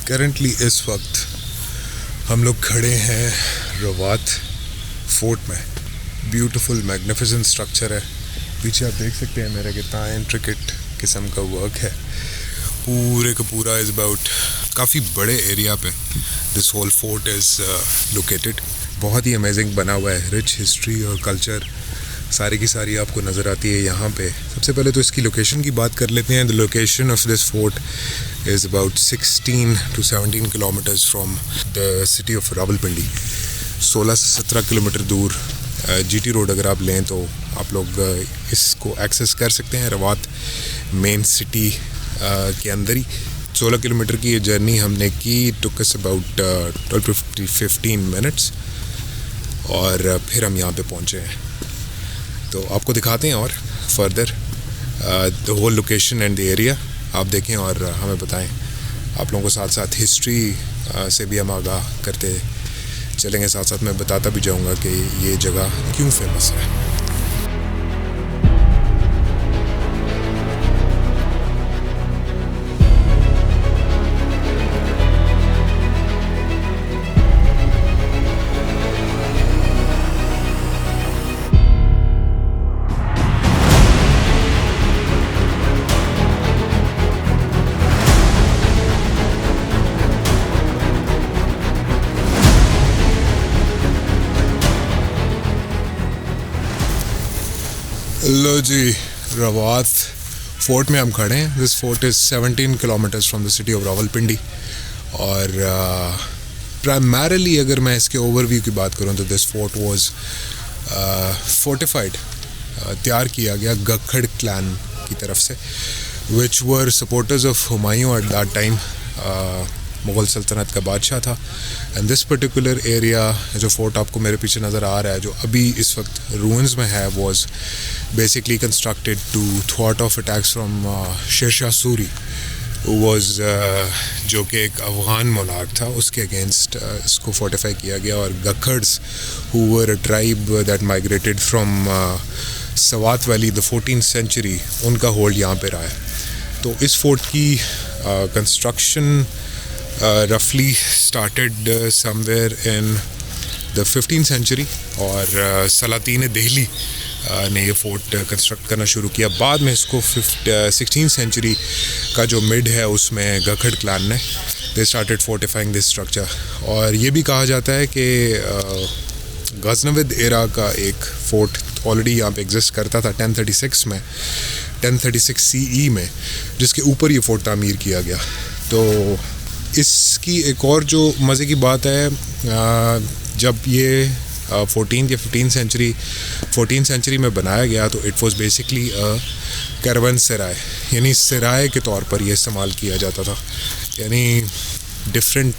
Currently इस वक्त हम लोग खड़े हैं रवात फोर्ट में। ब्यूटीफुल मैग्निफिसेंट स्ट्रक्चर है। पीछे आप देख सकते हैं मेरा कितना इंट्रिकेट किस्म का वर्क है। पूरे का पूरा इज़ अबाउट काफ़ी बड़े एरिया पे this whole fort is located. बहुत ही अमेजिंग बना हुआ है। रिच हिस्ट्री और कल्चर सारी की सारी आपको नज़र आती है यहाँ पे। सबसे पहले तो इसकी लोकेशन की बात कर लेते हैं। The location of this fort is about 16 to 17 kilometres from the city of Rawalpindi. 16 से 17 किलोमीटर दूर जीटी रोड अगर आप लें तो आप लोग इसको एक्सेस कर सकते हैं। रवात मेन सिटी के अंदर ही 16 किलोमीटर की ये जर्नी हमने की। टुक अस अबाउट 12-15 मिनट्स और फिर हम यहाँ पे पहुँचे हैं। तो आपको दिखाते हैं और further the whole location and the area आप देखें और हमें बताएं। आप लोगों को साथ साथ हिस्ट्री से भी हम आगाह करते चलेंगे। साथ साथ मैं बताता भी जाऊंगा कि ये जगह क्यों फेमस है। लो जी, रवात फोर्ट में हम खड़े हैं। This fort is 17 kilometres from the city of Rawalpindi. और प्राइमरली अगर मैं इसके ओवरव्यू की बात करूं तो दिस फोर्ट वाज फोर्टिफाइड, तैयार किया गया गखड़ क्लैन की तरफ से, which were supporters of Humayun at that time. Mughal सल्तनत का बादशाह था। एंड दिस पर्टिकुलर एरिया जो फोर्ट आपको मेरे पीछे नज़र आ रहा है, जो अभी इस वक्त रूइंस में है, वाज बेसिकली कंस्ट्रक्टेड टू थ्वाट of attacks from Sher Shah Suri, was जो कि एक अफ़गान मोनार्क था, उसके अगेंस्ट इसको फोर्टिफाई किया गया। और Gakhars who were a tribe that migrated from Swat valley the 14th century, उनका होल्ड यहाँ पे रहा है। तो इस फोर्ट की construction roughly started somewhere in the 15th century और सलातीन दिल्ली ने ये फोर्ट कंस्ट्रक्ट करना शुरू किया। बाद में इसको 16th सेंचुरी का जो मिड है उसमें गखड़ क्लैन ने they started fortifying this structure. और ये भी कहा जाता है कि गज़नविद एरा का एक फोर्ट ऑलरेडी यहाँ पे एग्जिस्ट करता था 1036 CE में, जिसके ऊपर ये फोर्ट तामीर किया गया। तो इसकी एक और जो मज़े की बात है, जब ये 14th या 14th सेंचुरी में बनाया गया तो इट वाज बेसिकली कैरवन सराय, यानी सराय के तौर पर ये इस्तेमाल किया जाता था। यानी डिफरेंट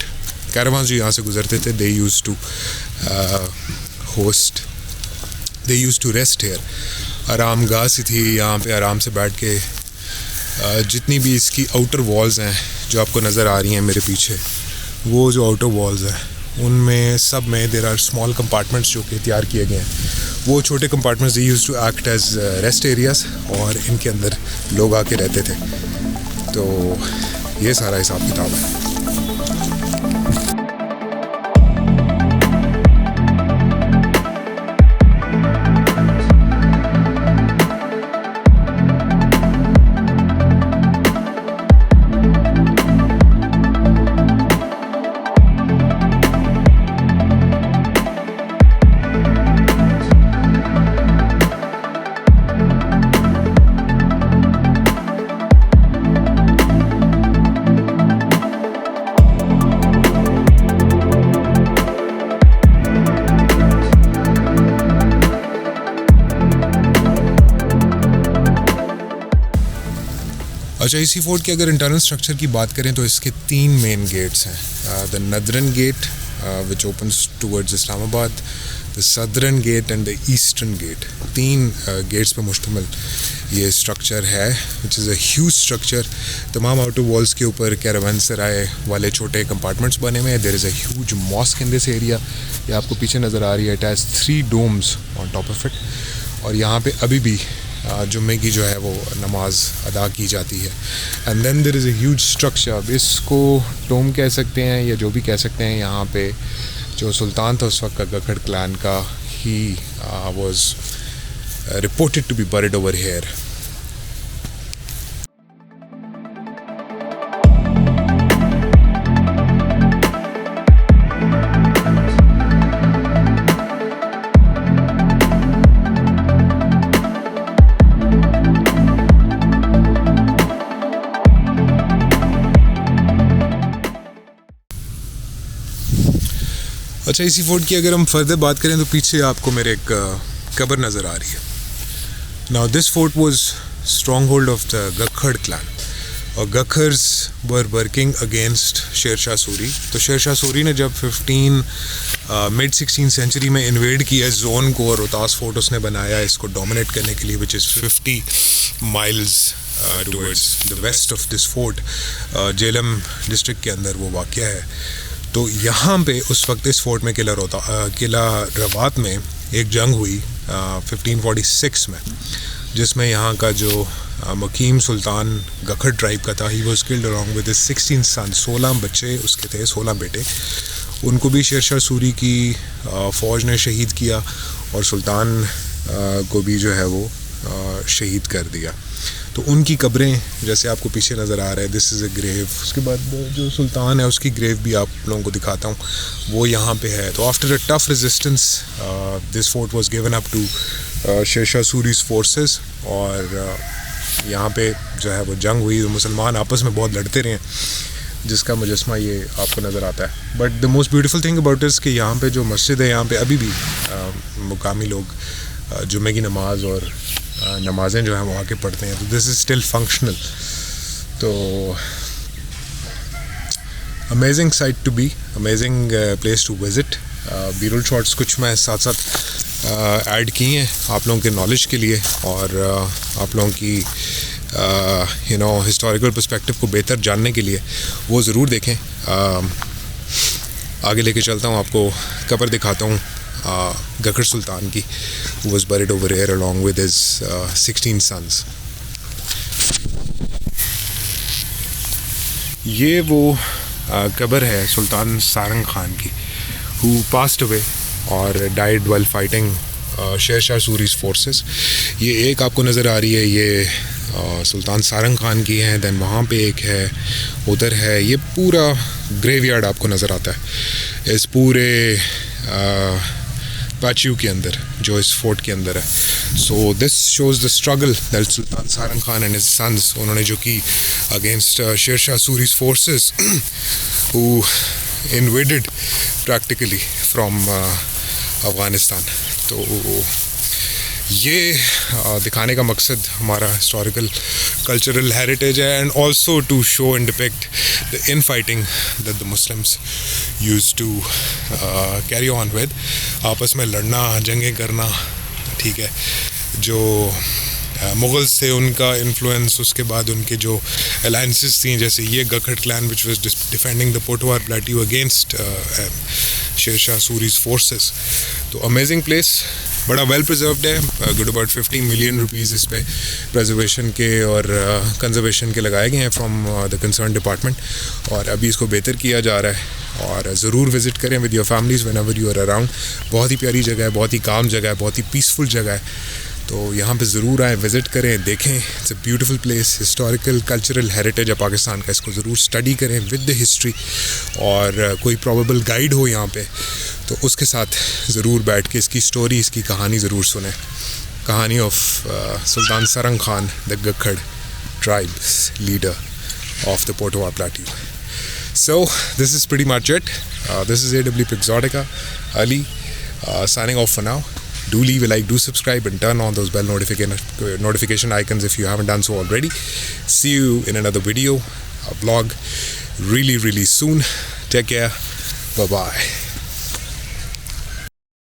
कैरवान जो यहाँ से गुजरते थे, they used to rest here. आराम गाह सी थी, यहाँ पे आराम से बैठ के जितनी भी इसकी आउटर वॉल्स हैं जो आपको नज़र आ रही हैं मेरे पीछे, वो जो आउटर वॉल्स हैं उनमें सब में देयर आर स्मॉल कंपार्टमेंट्स जो कि तैयार किए गए हैं। वो छोटे compartments they used to act as rest areas और इनके अंदर लोग आके रहते थे। तो ये सारा हिसाब किताब है। अच्छा, इसी फोर्ट के अगर इंटरनल स्ट्रक्चर की बात करें तो इसके 3 मेन गेट्स हैं। The northern gate which opens towards Islamabad, the southern gate and the eastern gate. 3 gates पर मुश्तमिल ये स्ट्रक्चर है, which is a huge structure. तमाम आउटर वॉल्स के ऊपर कैरावनसराय वाले छोटे कंपार्टमेंट्स बने हुए हैं। There is a huge mosque in this area. ये आपको पीछे नज़र आ रही है। It has 3 domes on top of it. और यहाँ पे अभी भी जुम्मे की जो है वो नमाज अदा की जाती है। And then there is a huge structure, अब इसको टोम कह सकते हैं या जो भी कह सकते हैं। यहाँ पे जो सुल्तान था उस वक्त का गखड़ क्लैन का, he was reported to be बuried ओवर हियर। अच्छा, इसी फोर्ट की अगर हम फर्दर बात करें तो पीछे आपको मेरे एक कब्र नज़र आ रही है। Now this fort was strong hold of the Gakhar clan, और गखर्स were working against Sher Shah Suri. तो शेर शाह सूरी ने जब मिड 16th सेंचुरी में इन्वेड किया इस जोन को, और रोहतास फोर्ट उसने बनाया इसको डोमिनेट करने के लिए, which is 50 miles towards the west of this fort. Jhelum district के अंदर वो वाक़या है। तो यहाँ पे उस वक्त इस फोर्ट में किला रवात में एक जंग हुई 1546 में, जिसमें यहाँ का जो मकीम सुल्तान गखड़ ट्राइब का था, he was killed along with 16 सन। 16 बच्चे उसके थे, 16 बेटे। उनको भी शेर शाह सूरी की फ़ौज ने शहीद किया, और सुल्तान को भी जो है वो शहीद कर दिया। तो उनकी कब्रें जैसे आपको पीछे नज़र आ रहा है, दिस इज़ अ ग्रेव। उसके बाद जो सुल्तान है उसकी ग्रेव भी आप लोगों को दिखाता हूँ, वो यहाँ पे है। तो after a tough resistance this fort was given up to Sher Shah Suri's forces, और यहाँ पे जो है वो जंग हुई। तो मुसलमान आपस में बहुत लड़ते रहे, जिसका मुजस्मा ये आपको नज़र आता है। But the most beautiful thing about इस कि यहाँ पे जो मस्जिद है, यहाँ पे अभी भी मुकामी लोग जुम्मे की नमाज और नमाज़ें जो हैं वो आके पढ़ते हैं। तो दिस इज़ स्टिल फंक्शनल। तो amazing site to be, amazing place to visit. B roll shots कुछ मैं साथ साथ ऐड किए हैं आप लोगों के नॉलेज के लिए, और आप लोगों की हिस्टोरिकल पर्सपेक्टिव को बेहतर जानने के लिए वो ज़रूर देखें। आगे लेके चलता हूँ, आपको कब्र दिखाता हूँ गखड़ सुल्तान की, who was buried over here along with his 16 sons. ये वो कब्र है सुल्तान सारंग खान की, who passed away और died while fighting शेर शाह सूरीज़ फोर्सेस। ये एक आपको नज़र आ रही है, ये सुल्तान सारंग खान की है। दैन वहाँ पे एक है, उधर है। ये पूरा ग्रेवयार्ड आपको नज़र आता है इस पूरे पैच्यू के अंदर, जो इस फोर्ट के अंदर है। So this shows the struggle that Sultan Sarang Khan and his sons, उन्होंने जो की against Sher Shah Suri's forces who invaded practically from Afghanistan. तो ये दिखाने का मकसद हमारा हिस्टोरिकल कल्चरल हेरिटेज है, and also to show and depict the in fighting that the Muslims use to carry on with. आपस में लड़ना, जंगें करना, ठीक है। जो मुग़ल्स थे उनका इन्फ्लुएंस, उसके बाद उनके जो अलायंसेस थी, जैसे ये Gakhar clan which was defending the Potwar plateau against Sher Shah Suri's forces. तो अमेजिंग प्लेस, बड़ा वेल प्रिजर्व्ड है। गुड अबाउट 50 मिलियन रुपीज़ इस पे प्रिजर्वेशन के और कंजर्वेशन के लगाए गए हैं फ्रॉम द कंसर्न डिपार्टमेंट, और अभी इसको बेहतर किया जा रहा है। और ज़रूर विज़िट करें with your families whenever you are around. बहुत ही प्यारी जगह है, बहुत ही काम जगह है, बहुत ही पीसफुल जगह है। तो यहाँ पे ज़रूर आएँ, विज़िट करें, देखें। It's a beautiful place, historical cultural heritage है पाकिस्तान का। इसको ज़रूर स्टडी करें विद द हिस्ट्री, और कोई प्रोबेबल गाइड हो यहाँ पे तो उसके साथ ज़रूर बैठ के इसकी स्टोरी, इसकी कहानी ज़रूर सुनें। कहानी of sultan Sarang Khan, the Gakhar tribes leader of the Potwar plateau. So this is pretty much it. This is AW Pixotica, Ali, signing off for now. Do leave a like, do subscribe, and turn on those bell notification icons if you haven't done so already. See you in another video, a vlog, really soon. Take care. Bye-bye.